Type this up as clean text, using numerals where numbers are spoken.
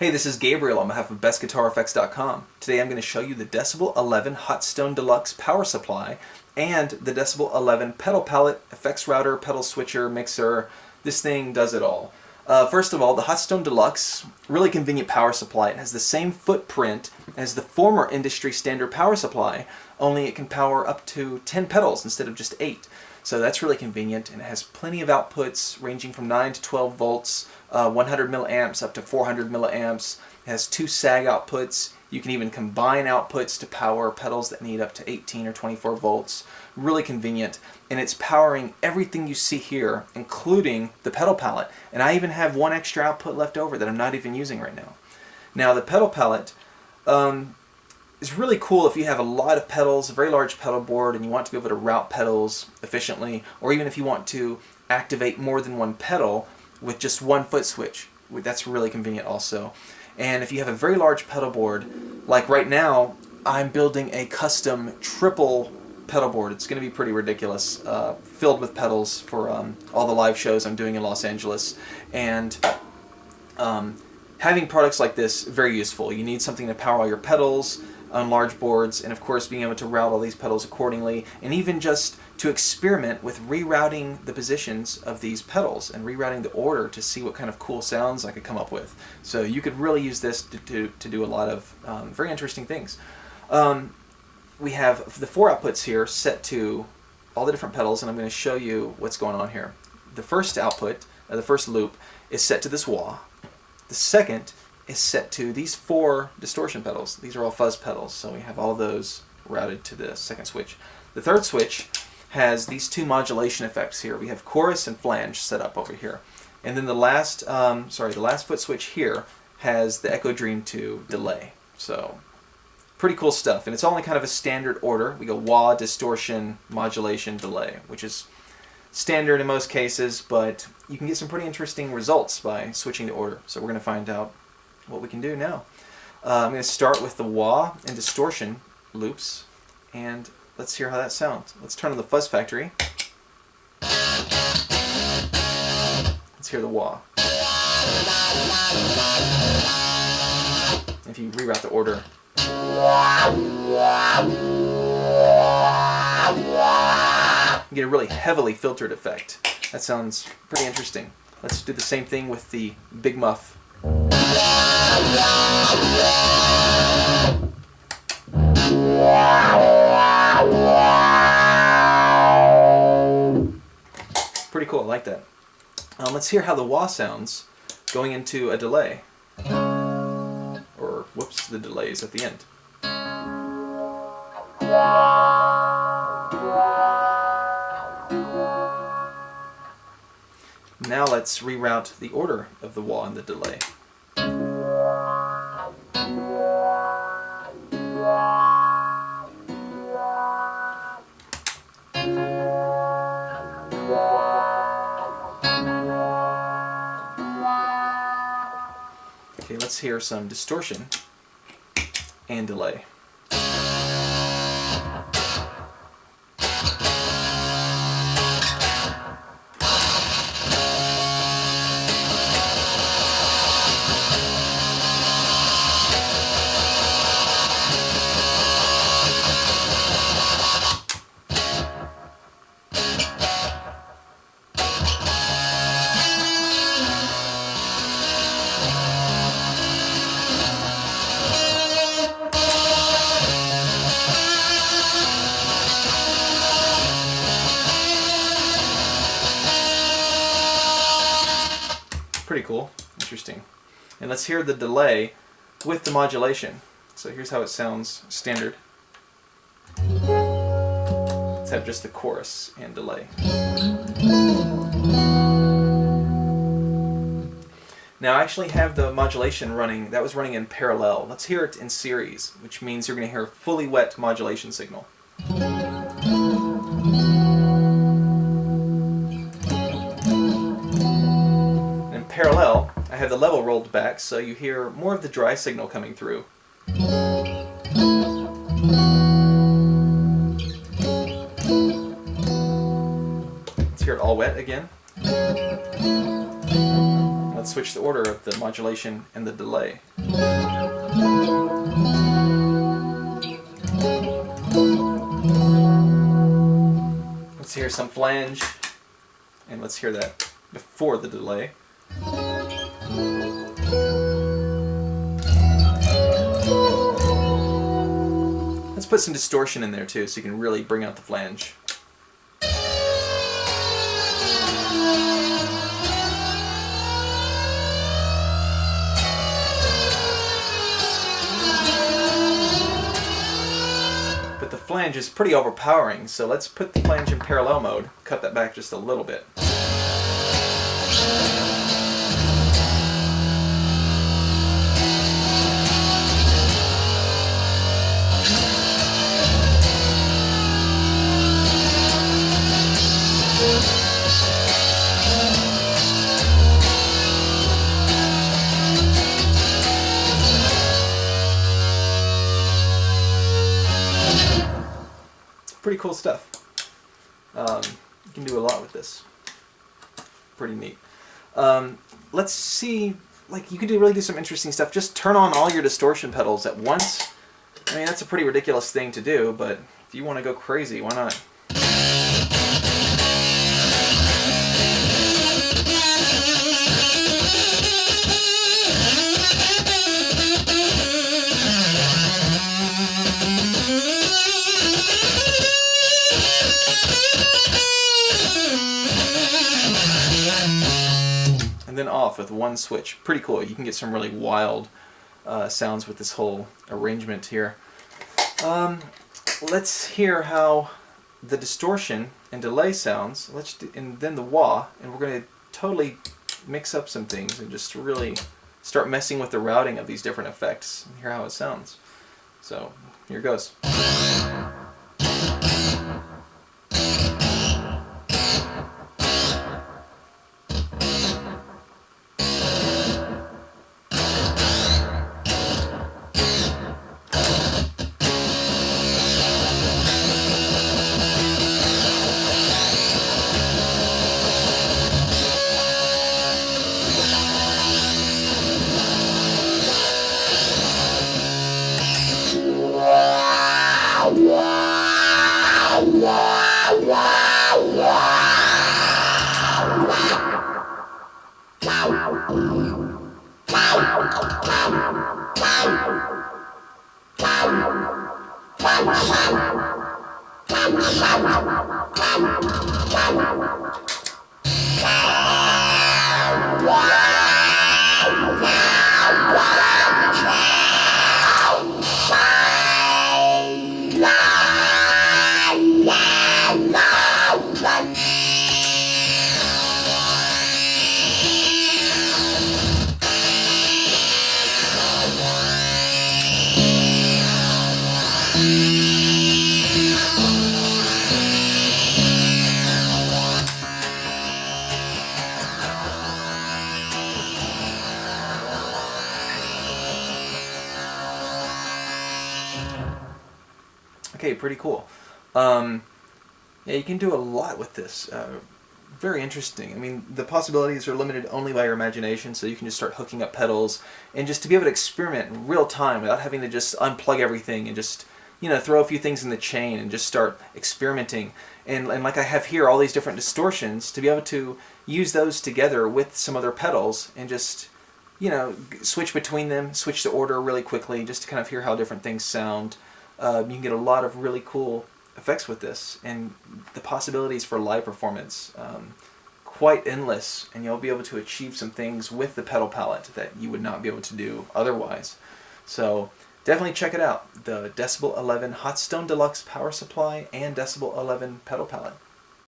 Hey, this is Gabriel on behalf of BestGuitarEffectscom. Today I'm going to show you the Decibel 11 Hot Stone Deluxe power supply and the Decibel 11 pedal palette, effects router, pedal switcher, mixer. This thing does it all. First of all, the Hot Stone Deluxe, really convenient power supply. It has the same footprint as the former industry standard power supply, only it can power up to 10 pedals instead of just 8. So that's really convenient, and it has plenty of outputs ranging from 9 to 12 volts, 100 milliamps up to 400 milliamps. It has 2 sag outputs. You can even combine outputs to power pedals that need up to 18 or 24 volts. Really convenient, and it's powering everything you see here, including the pedal palette. And I even have one extra output left over that I'm not even using right now. Now the pedal palette, it's really cool if you have a lot of pedals, a very large pedal board, and you want to be able to route pedals efficiently, or even if you want to activate more than one pedal with just one foot switch. That's really convenient also. And if you have a very large pedal board, like right now, I'm building a custom triple pedal board. It's going to be pretty ridiculous, filled with pedals for all the live shows I'm doing in Los Angeles. And having products like this, very useful. You need something to power all your pedals on large boards, and of course being able to route all these pedals accordingly, and even just to experiment with rerouting the positions of these pedals and rerouting the order to see what kind of cool sounds I could come up with. So you could really use this to do a lot of very interesting things. We have the 4 outputs here set to all the different pedals, and I'm going to show you what's going on here. The first output, the first loop, is set to this wah. The second is set to these 4 distortion pedals. These are all fuzz pedals, so we have all those routed to the second switch. The third switch has these 2 modulation effects here. We have chorus and flange set up over here. And then the last foot switch here has the Echo Dream 2 delay. So pretty cool stuff, and it's all in kind of a standard order. We go wah, distortion, modulation, delay, which is standard in most cases, but you can get some pretty interesting results by switching the order. So we're going to find out what we can do now. I'm going to start with the wah and distortion loops, and let's hear how that sounds. Let's turn on the fuzz factory. Let's hear the wah. If you reroute the order, you get a really heavily filtered effect. That sounds pretty interesting. Let's do the same thing with the big muff. Pretty cool, I like that. Let's hear how the wah sounds going into a delay. Or, whoops, the delay is at the end. Now let's reroute the order of the wah and the delay. Okay, let's hear some distortion and delay. Pretty cool, interesting. And let's hear the delay with the modulation. So here's how it sounds standard. Let's have just the chorus and delay. Now I actually have the modulation running, that was running in parallel. Let's hear it in series, which means you're going to hear a fully wet modulation signal. Parallel, I have the level rolled back, so you hear more of the dry signal coming through. Let's hear it all wet again. Let's switch the order of the modulation and the delay. Let's hear some flange, and let's hear that before the delay. Let's put some distortion in there too, so you can really bring out the flange. But the flange is pretty overpowering, so let's put the flange in parallel mode, cut that back just a little bit. Pretty cool stuff. You can do a lot with this. Pretty neat. Let's see, like you could really do some interesting stuff. Just turn on all your distortion pedals at once. I mean, that's a pretty ridiculous thing to do, but if you want to go crazy, why not? And then off with one switch. Pretty cool. You can get some really wild sounds with this whole arrangement here. Let's hear how the distortion and delay sounds. And then the wah, and we're going to totally mix up some things and just really start messing with the routing of these different effects and hear how it sounds. So here goes. Okay, pretty cool. Yeah, you can do a lot with this. Very interesting. I mean, the possibilities are limited only by your imagination, so you can just start hooking up pedals and just to be able to experiment in real time without having to just unplug everything and just, you know, throw a few things in the chain and just start experimenting. And like I have here, all these different distortions, to be able to use those together with some other pedals and just, you know, switch between them, switch the order really quickly, just to kind of hear how different things sound. You can get a lot of really cool effects with this, and the possibilities for live performance quite endless, and you'll be able to achieve some things with the pedal palette that you would not be able to do otherwise. So definitely check it out, the Decibel 11 Hot Stone Deluxe power supply and Decibel 11 pedal palette.